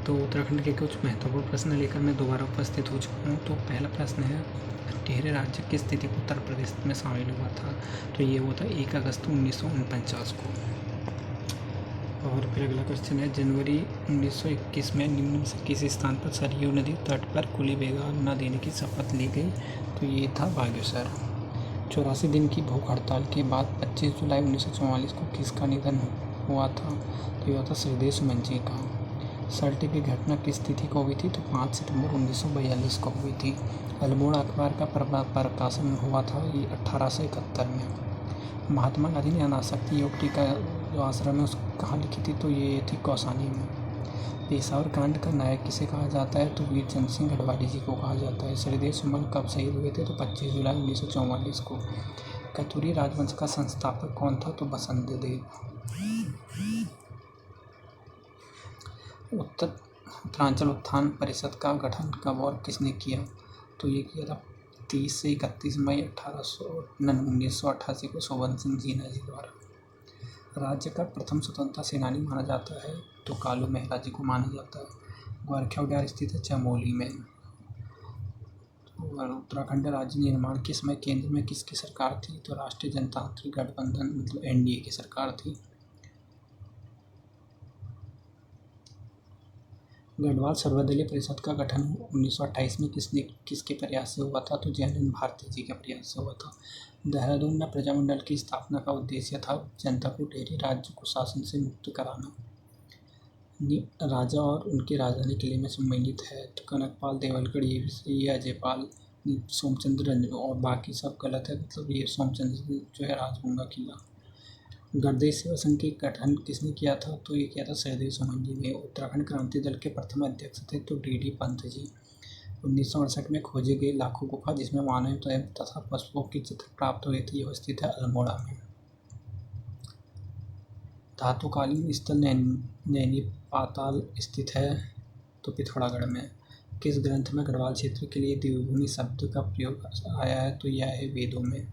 तो उत्तराखंड के कुछ महत्वपूर्ण प्रश्न लेकर मैं दोबारा उपस्थित हो चुका हूँ। तो पहला प्रश्न है, टिहरी राज्य की स्थिति उत्तर प्रदेश में शामिल हुआ था? तो ये हुआ था 1 अगस्त 1949 को। और फिर अगला क्वेश्चन है, जनवरी 1921 में निम्न में से किस स्थान पर सरयू नदी तट पर खुली बेगार न देने की शपथ ली गई? तो ये था बागेश्वर। 84 दिन की भूख हड़ताल के बाद 25 जुलाई 1944 को किसका निधन हुआ था? तो यह था श्रीदेव सुमन जी का। सल्ट की घटना किस तिथि को हुई थी? तो 5 सितंबर 1942 को हुई थी। अल्मोड़ा अखबार का प्रकाशन हुआ था ये 1871 में। महात्मा गांधी ने अनासक्ति योग टीका जो आश्रम है उसको कहाँ लिखी थी? तो ये थी कौसानी में। पेशावर कांड का नायक किसे कहा जाता है? तो वीर चंद्र सिंह गढ़वाली जी को कहा जाता है। श्रीदेव सुमन कब शहीद हुए थे? तो 25 जुलाई 1944 को। कतुरी राजवंश का संस्थापक कौन था? तो बसंत देव। उत्तरांचल उत्थान परिषद का गठन कब और किसने किया? तो ये किया था 30 से 31 मई 1988 को शोभन सिंह जीना जी द्वारा। राज्य का प्रथम स्वतंत्रता सेनानी माना जाता है? तो कालू मेहरा जी को माना जाता है। गोरखा उद्यान स्थित है चमोली में। और उत्तराखंड राज्य निर्माण के समय केंद्र में किसकी सरकार थी? तो राष्ट्रीय जनतांत्रिक गठबंधन मतलब एनडीए की सरकार थी। गढ़वाल सर्वदलीय परिषद का गठन 1928 में किसके प्रयास से हुआ था? तो जयानंद भारती जी के प्रयास से हुआ था। देहरादून में प्रजामंडल की स्थापना का उद्देश्य था जनता को टिहरी राज्य को शासन से मुक्त कराना। राजा और उनकी राजधानी किले में सम्मिलित है? तो कनकपाल, देवलगढ़, ये अजयपाल, सोमचंद्र और बाकी सब गलत है। मतलब ये सोमचंद्र जो है राजगंगा किला। गणदेश सेवा संघ के गठन किसने किया था? तो ये किया था श्रीदेव सुमन जी ने। उत्तराखंड क्रांति दल के प्रथम अध्यक्ष थे तो डी पंत जी। 1968 में खोजी गई लाखों गुफा जिसमें मानव तथा पशुओं की चित्र प्राप्त हुए थे, यह स्थित है अल्मोड़ा में। धातुकालीन स्थल नैनी पाताल स्थित है तो पिथौरागढ़ में। किस ग्रंथ में गढ़वाल क्षेत्र के लिए देवभूमि शब्द का प्रयोग आया है? तो यह है वेदों में।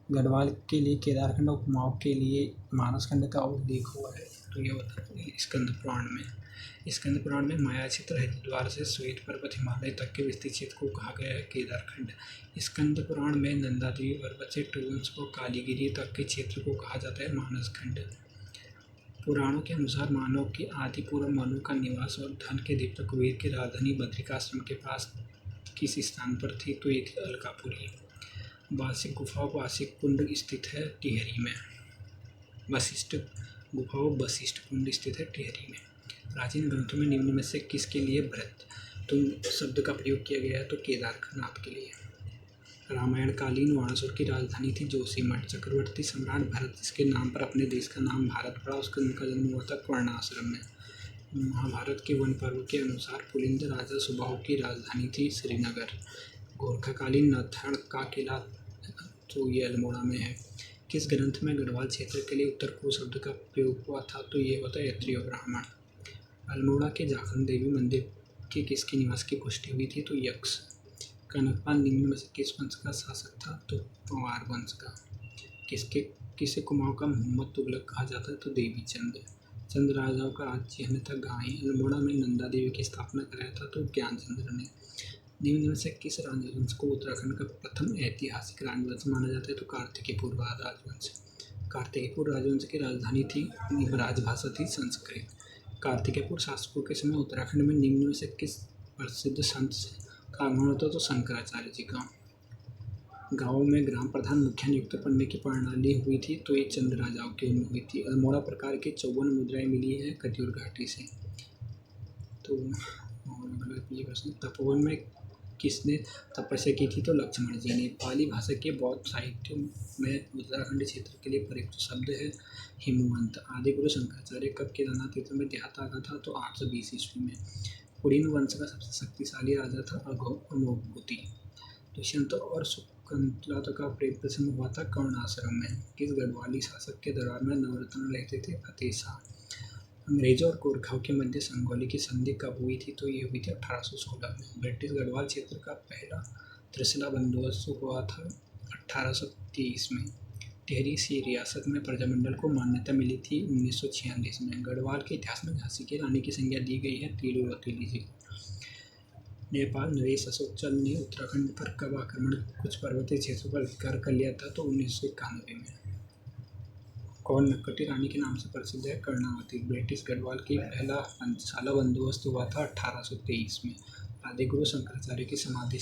गढ़वाल के लिए केदारखंड और कुमाऊं के लिए मानसखंड का उल्लेख हुआ है? तो यह होता है स्कंद पुराण में। स्कंद पुराण में माया क्षेत्र हरिद्वार से श्वेत पर्वत हिमालय तक के विस्तृत क्षेत्र को कहा गया है केदारखंड। स्कंद पुराण में नंदादेवी पर्वत से टूवंश को कालीगिरी तक के क्षेत्र को कहा जाता है मानसखंड। पुराणों के अनुसार मानव के आदि पूर्व मनु का निवास और धन के देवता कुबेर की राजधानी बद्रिकाश्रम के पास किस स्थान पर थी? तो ये थी अलकापुरी। वासिक गुफा वासिक कुंड स्थित है टिहरी में। वशिष्ठ गुफा वशिष्ठ कुंड स्थित है टिहरी में। प्राचीन ग्रंथों में निम्न में से किसके लिए भरत तुम शब्द का प्रयोग किया गया है? तो केदारनाथ के लिए। रामायण कालीन वाणासुर की राजधानी थी जोशीमठ। चक्रवर्ती सम्राट भरत जिसके नाम पर अपने देश का नाम भारत पड़ा उनका जन्म हुआ था कर्ण आश्रम में। महाभारत के वन पर्व के अनुसार पुलिंद राजा सुबाहु की राजधानी थी श्रीनगर। गोरखाकालीन नथड़ का किला तो ये अल्मोड़ा में है। किस ग्रंथ में गढ़वाल क्षेत्र के लिए उत्तर को शब्द का प्रयोग हुआ था? तो ये होता है ऐत्रेय ब्राह्मण। अल्मोड़ा के जाखन देवी मंदिर के किसके निवास की पुष्टि हुई थी? तो यक्ष। कनकपाल निम्न में से किस वंश का शासक था? तो पंवार वंश का। किसे कुमाऊं का मोहम्मद तुगलक कहा जाता है? तो देवी चंद राजाओं का राज्य है था गाय। अल्मोड़ा में नंदा देवी की स्थापना कराया था तो ज्ञानचंद्र ने। निम्न में से किस राजवंश को उत्तराखंड का प्रथम ऐतिहासिक राजवंश माना जाता है? तो कार्तिकेयपुर राजवंश। कार्तिकेयपुर राजवंश की राजधानी थी राजभाषा थी संस्कृत। कार्तिकेयपुर शासकों के समय उत्तराखंड में निम्न में से किस प्रसिद्ध संत का आगमन होता? तो शंकराचार्य जी का। गाँवों में ग्राम प्रधान मुखिया नियुक्त करने की प्रणाली हुई थी तो ये चंद राजाओं की उम्र हुई थी। अल्मोड़ा प्रकार की 54 मुद्राएं मिली है खजूर घाटी से। तो ये प्रश्न, तपोवन में किसने तपस्या की थी? तो लक्ष्मण जी ने। पाली भाषा के बौद्ध साहित्य में उत्तराखंड क्षेत्र के लिए प्रयुक्त शब्द है हिमवंत। आदिगुरु शंकराचार्य कब केदारनाथ तीर्थ में देहांत आना था? तो 820 ईस्वी में। कुलीन वंश का सबसे शक्तिशाली राजा था अमोघवती। दुष्यंत और शकुंतला का प्रेम प्रसंग हुआ था कर्ण आश्रम में। किस गढ़वाली शासक के दरबार में नवरत्न रहते थे? फतेह शाह। अंग्रेजों और गोरखाओं के मध्य संगोली की संधि कब हुई थी? तो ये हुई थी 1816 में। ब्रिटिश गढ़वाल क्षेत्र का पहला त्रिशला बंदोबस्त हुआ था 1823 में। टिहरी सी रियासत में प्रजामंडल को मान्यता मिली थी 1946 में। गढ़वाल के इतिहास में झांसी की रानी की संज्ञा दी गई है तिरुवतीली जी। नेपाल नरेश अशोकचल ने उत्तराखंड पर कब आक्रमण कुछ पर्वतीय क्षेत्रों पर अधिकार कर लिया था? तो 1991 में। कौन नक्कटी रानी के नाम से प्रसिद्ध है? कर्णावती। ब्रिटिश गढ़वाल की पहला पंचशाला बंदोबस्त हुआ था 1823 में। आदिगुरु शंकराचार्य की समाधि